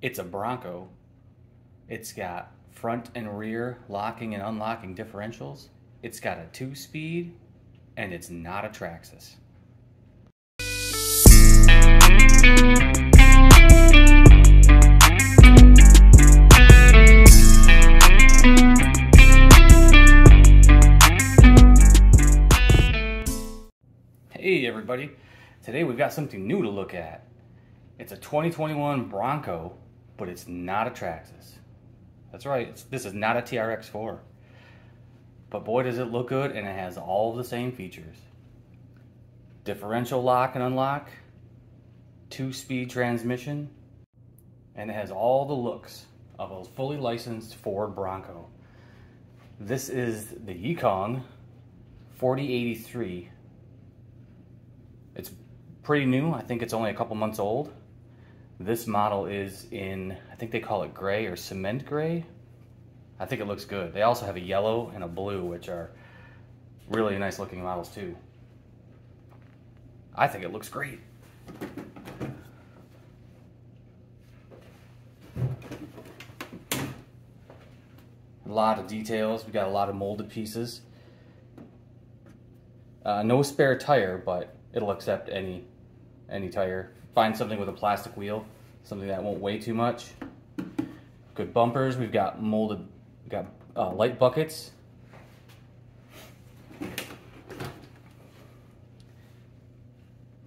It's a Bronco. It's got front and rear locking and unlocking differentials. It's got a 2-speed, and it's not a Traxxas. Hey everybody, today we've got something new to look at. It's a 2021 Bronco, but it's not a Traxxas. That's right, this is not a TRX4. But boy does it look good, and it has all the same features. Differential lock and unlock, 2-speed transmission, and it has all the looks of a fully licensed Ford Bronco. This is the Yikong YK-4083. It's pretty new. I think it's only a couple months old. This model is in, I think they call it gray or cement gray. I think it looks good. They also have a yellow and a blue, which are really nice looking models too. I think it looks great. A lot of details. We got a lot of molded pieces. No spare tire, but it'll accept any tire. Find something with a plastic wheel, something that won't weigh too much. Good bumpers. We've got molded, light buckets.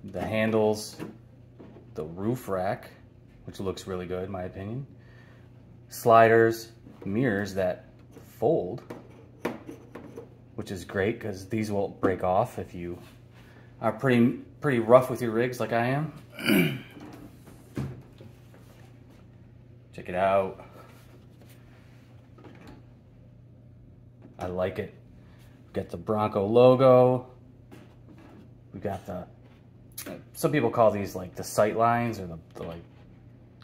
The handles, the roof rack, which looks really good in my opinion. Sliders, mirrors that fold, which is great because these won't break off if you are pretty rough with your rigs like I am. Check it out. I like it. We got the Bronco logo. We got the, some people call these like the sight lines or the like,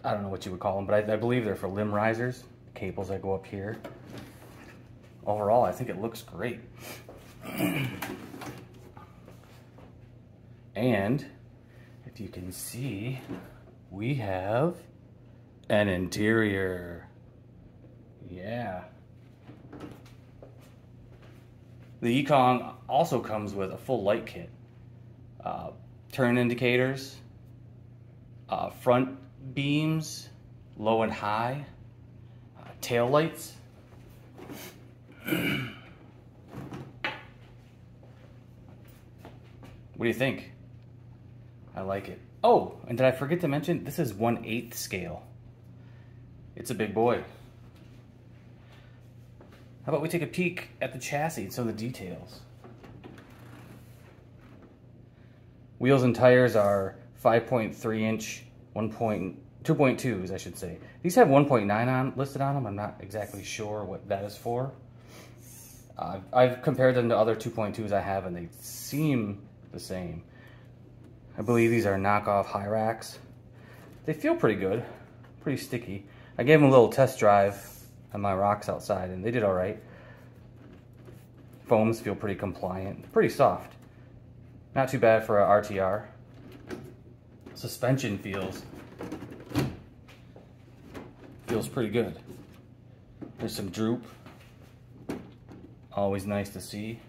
I don't know what you would call them, but I believe they're for limb risers. The cables that go up here. Overall, I think it looks great. And if you can see, we have an interior. Yeah. The Yikong also comes with a full light kit. Turn indicators, front beams, low and high, tail lights. What do you think? I like it. Oh, and did I forget to mention, this is 1/8 scale. It's a big boy. How about we take a peek at the chassis and some of the details? Wheels and tires are 5.3 inch, 2.2s I should say. These have 1.9 on listed on them. I'm not exactly sure what that is for. I've compared them to other 2.2s I have, and they seem the same. I believe these are knockoff high racks. They feel pretty good, pretty sticky. I gave them a little test drive on my rocks outside, and they did all right. Foams feel pretty compliant, pretty soft. Not too bad for a RTR. Suspension feels pretty good. There's some droop. Always nice to see.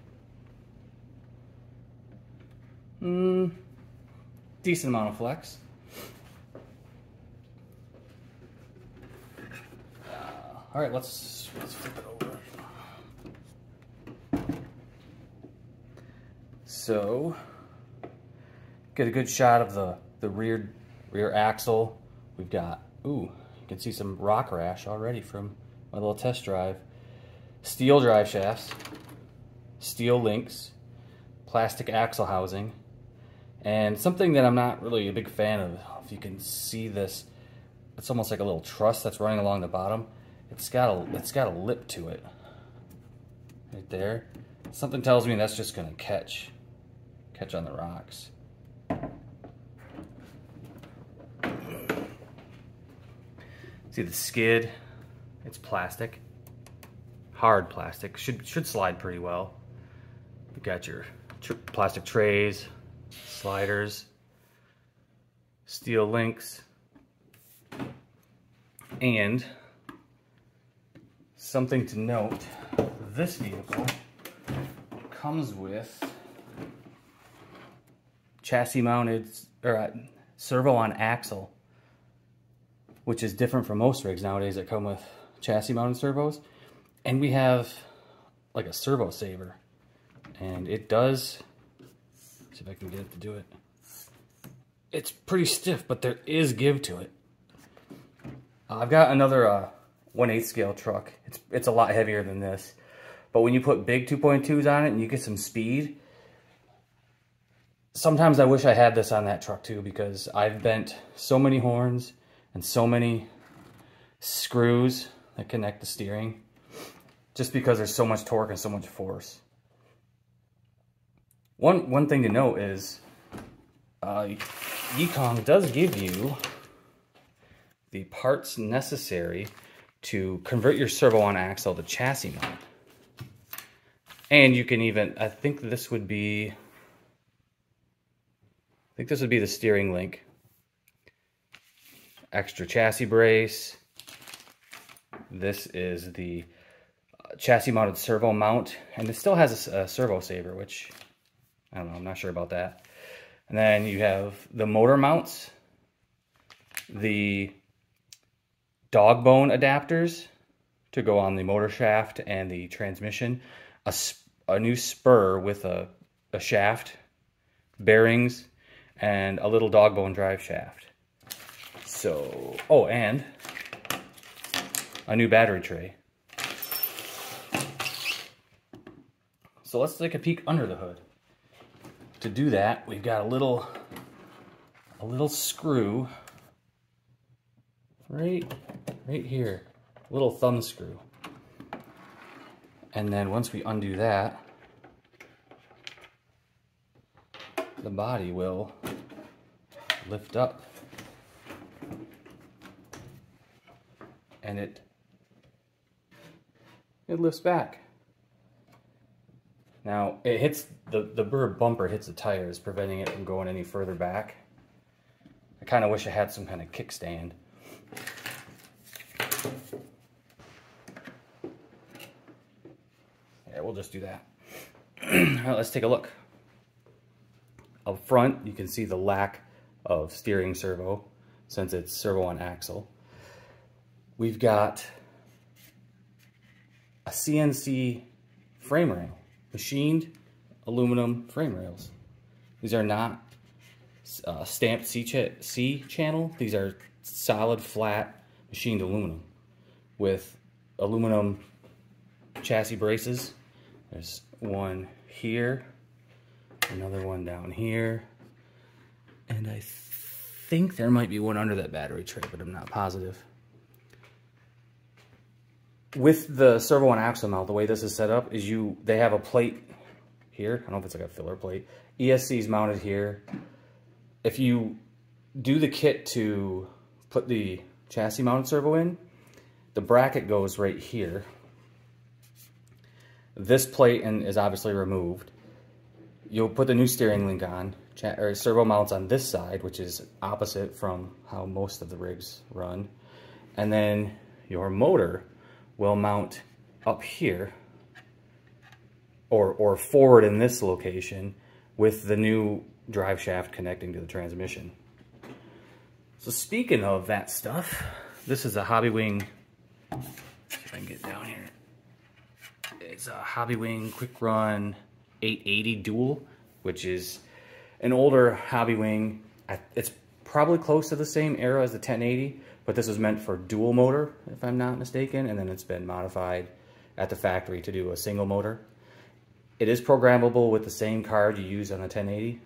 Decent amount of flex. All right, let's flip it over. So, get a good shot of the rear axle. We've got, ooh, you can see some rock rash already from my little test drive. Steel drive shafts, steel links, plastic axle housing, and something that I'm not really a big fan of. If you can see this, it's almost like a little truss that's running along the bottom. It's got a lip to it, right there. Something tells me that's just gonna catch on the rocks. See the skid? It's plastic, hard plastic. Should slide pretty well. You got your plastic trays, sliders, steel links. And something to note, this vehicle comes with chassis mounted, or servo on axle, which is different from most rigs nowadays that come with chassis mounted servos. And we have like a servo saver, and it does, let's see if I can get it to do it. It's pretty stiff, but there is give to it. I've got another 1/8 scale truck. It's a lot heavier than this, but when you put big 2.2s on it and you get some speed, sometimes I wish I had this on that truck too, because I've bent so many horns and so many screws that connect the steering, just because there's so much torque and so much force. One thing to note is Yikong does give you the parts necessary to convert your servo on axle to chassis mount. And you can even, I think this would be the steering link. Extra chassis brace. This is the chassis mounted servo mount, and it still has a servo saver, which I don't know, I'm not sure about that. And then you have the motor mounts, the dog bone adapters to go on the motor shaft and the transmission, a new spur with a shaft, bearings, and a little dog bone drive shaft. So, oh, and a new battery tray. So let's take a peek under the hood. To do that, we've got a little screw right here, a little thumb screw. And then once we undo that, the body will lift up, and it lifts back. Now, it hits, the rear bumper hits the tires, preventing it from going any further back. I kind of wish I had some kind of kickstand. Yeah, we'll just do that. All right, let's take a look. Up front, you can see the lack of steering servo, since it's servo on axle. We've got a CNC frame rail. Machined aluminum frame rails. These are not stamped C channel. These are solid, flat, machined aluminum with aluminum chassis braces. There's one here, another one down here, and I think there might be one under that battery tray, but I'm not positive. With the servo on axle mount, the way this is set up is they have a plate here. I don't know if it's like a filler plate. ESC is mounted here. If you do the kit to put the chassis mounted servo in, the bracket goes right here. This plate is obviously removed. You'll put the new steering link on, or servo mounts on this side, which is opposite from how most of the rigs run. And then your motor will mount up here, or forward in this location, with the new drive shaft connecting to the transmission. So speaking of that stuff, this is a Hobbywing, let's see if I can get down here. It's a Hobbywing Quick Run 880 Dual, which is an older Hobbywing. It's probably close to the same era as the 1080, but this was meant for dual motor, if I'm not mistaken, and then it's been modified at the factory to do a single motor. It is programmable with the same card you use on a 1080.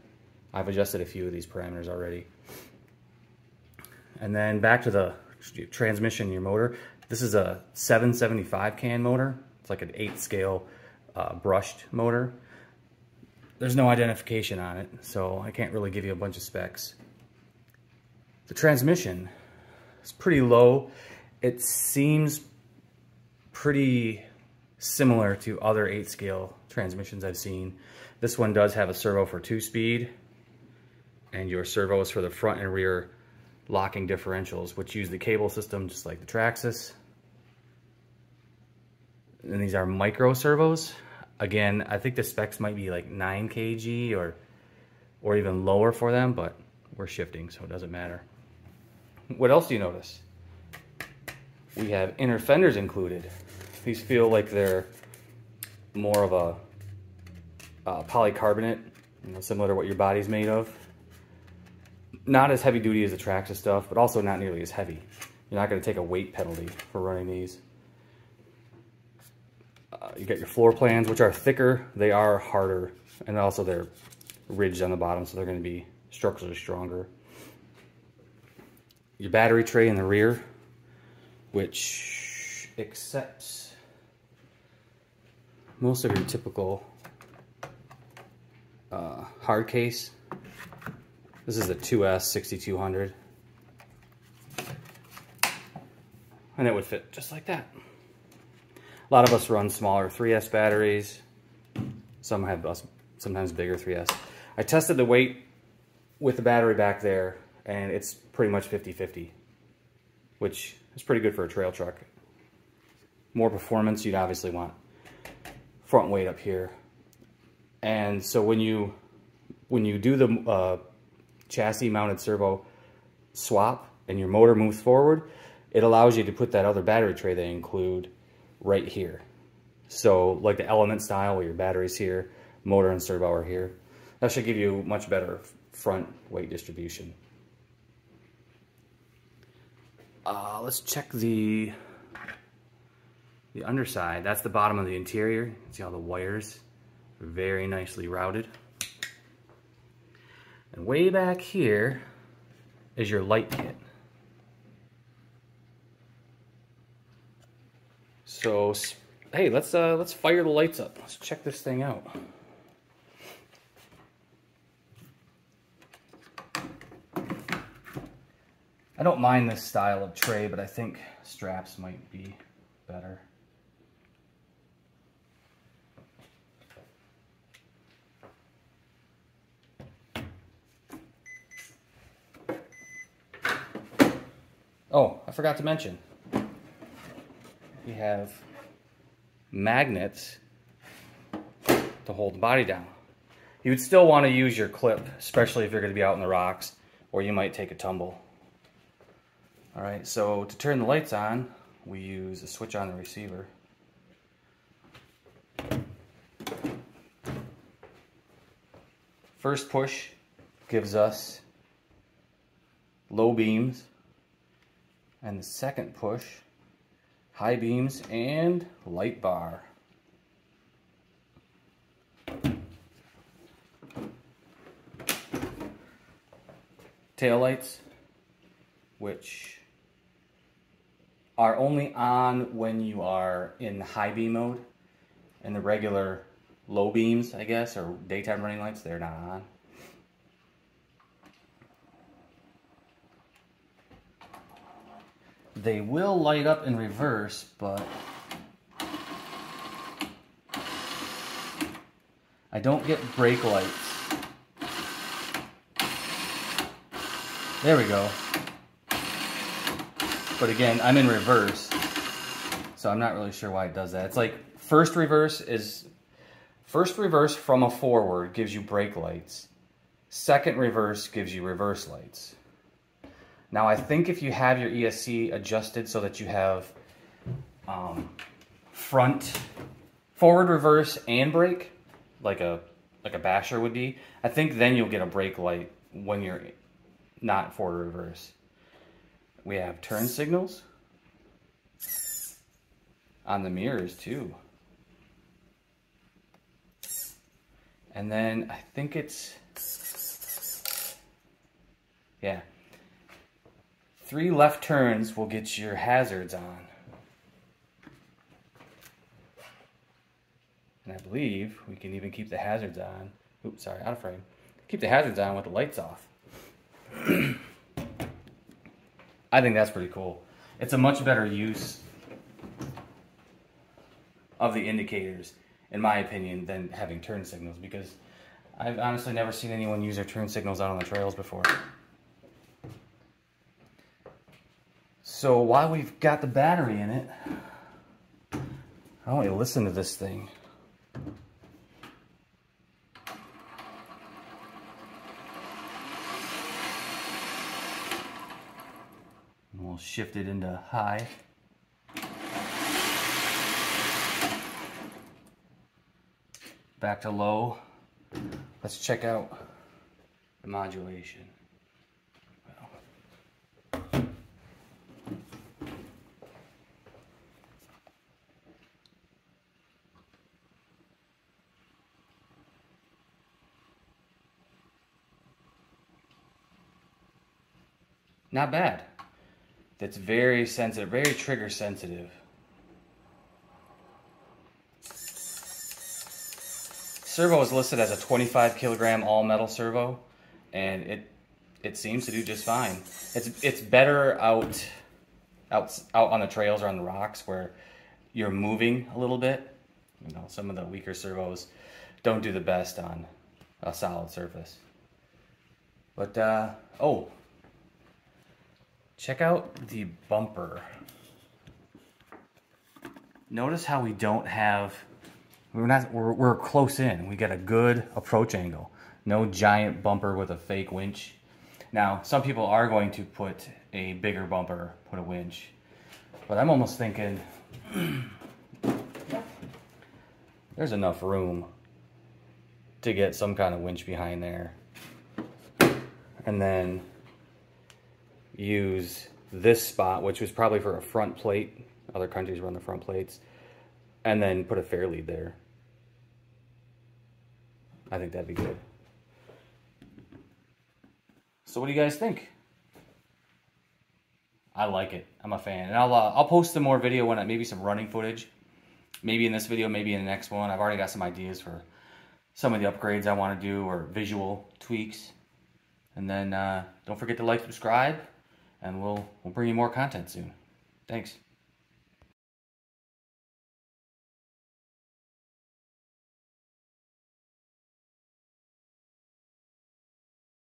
I've adjusted a few of these parameters already. And then back to the transmission, your motor. This is a 775 can motor. It's like an 8 scale brushed motor. There's no identification on it, so I can't really give you a bunch of specs. The transmission, it's pretty low. It seems pretty similar to other 8 scale transmissions I've seen. This one does have a servo for 2-speed, and your servos for the front and rear locking differentials, which use the cable system just like the Traxxas. And these are micro servos. Again, I think the specs might be like 9 kg or even lower for them, but we're shifting, so it doesn't matter. What else do you notice? We have inner fenders included. These feel like they're more of a polycarbonate, you know, similar to what your body's made of. Not as heavy duty as the Traxxas stuff, but also not nearly as heavy. You're not going to take a weight penalty for running these. You got your floor plans, which are thicker. They are harder, and also they're ridged on the bottom, so they're going to be structurally stronger. Your battery tray in the rear, which accepts most of your typical hard case. This is the 2S 6200, and it would fit just like that. A lot of us run smaller 3S batteries. Some have sometimes bigger 3S. I tested the weight with the battery back there, and it's pretty much 50-50, which is pretty good for a trail truck. More performance, you'd obviously want front weight up here. And so when you do the chassis mounted servo swap and your motor moves forward, it allows you to put that other battery tray they include right here. So like the Element style where your battery's here, motor and servo are here. That should give you much better front weight distribution. Let's check the underside. That's the bottom of the interior. You can see all the wires are very nicely routed. And way back here is your light kit. So, hey, let's fire the lights up. Let's check this thing out. I don't mind this style of tray, but I think straps might be better. Oh, I forgot to mention, we have magnets to hold the body down. You would still want to use your clip, especially if you're going to be out in the rocks, or you might take a tumble. Alright, so to turn the lights on, we use a switch on the receiver. First push gives us low beams, and the second push, high beams and light bar. Tail lights, which are only on when you are in high beam mode, and the regular low beams, I guess, or daytime running lights, they're not on. They will light up in reverse, but I don't get brake lights. There we go. But again, I'm in reverse, so I'm not really sure why it does that. It's like first reverse from a forward gives you brake lights. Second reverse gives you reverse lights. Now I think if you have your ESC adjusted so that you have forward, reverse, and brake, like a basher would be, I think then you'll get a brake light when you're not forward or reverse. We have turn signals on the mirrors too. And then I think it's, yeah, 3 left turns will get your hazards on. And I believe we can even keep the hazards on. Oops, sorry, out of frame. Keep the hazards on with the lights off. I think that's pretty cool. It's a much better use of the indicators, in my opinion, than having turn signals, because I've honestly never seen anyone use their turn signals out on the trails before. So while we've got the battery in it, I want you to listen to this thing. And we'll shift it into high. Back to low. Let's check out the modulation. Not bad. That's very sensitive, very trigger sensitive. Servo is listed as a 25 kilogram all metal servo, and it seems to do just fine. It's better out on the trails or on the rocks where you're moving a little bit. You know, some of the weaker servos don't do the best on a solid surface. But oh, check out the bumper. Notice how we don't have. We're close in. We get a good approach angle. No giant bumper with a fake winch. Now, some people are going to put a bigger bumper, put a winch. But I'm almost thinking there's enough room to get some kind of winch behind there. And then use this spot, which was probably for a front plate. Other countries run the front plates. And then put a fair lead there. I think that'd be good. So what do you guys think? I like it. I'm a fan. And I'll post some more video when maybe some running footage. Maybe in this video, maybe in the next one. I've already got some ideas for some of the upgrades I want to do or visual tweaks. And then don't forget to like, subscribe, and we'll bring you more content soon. Thanks.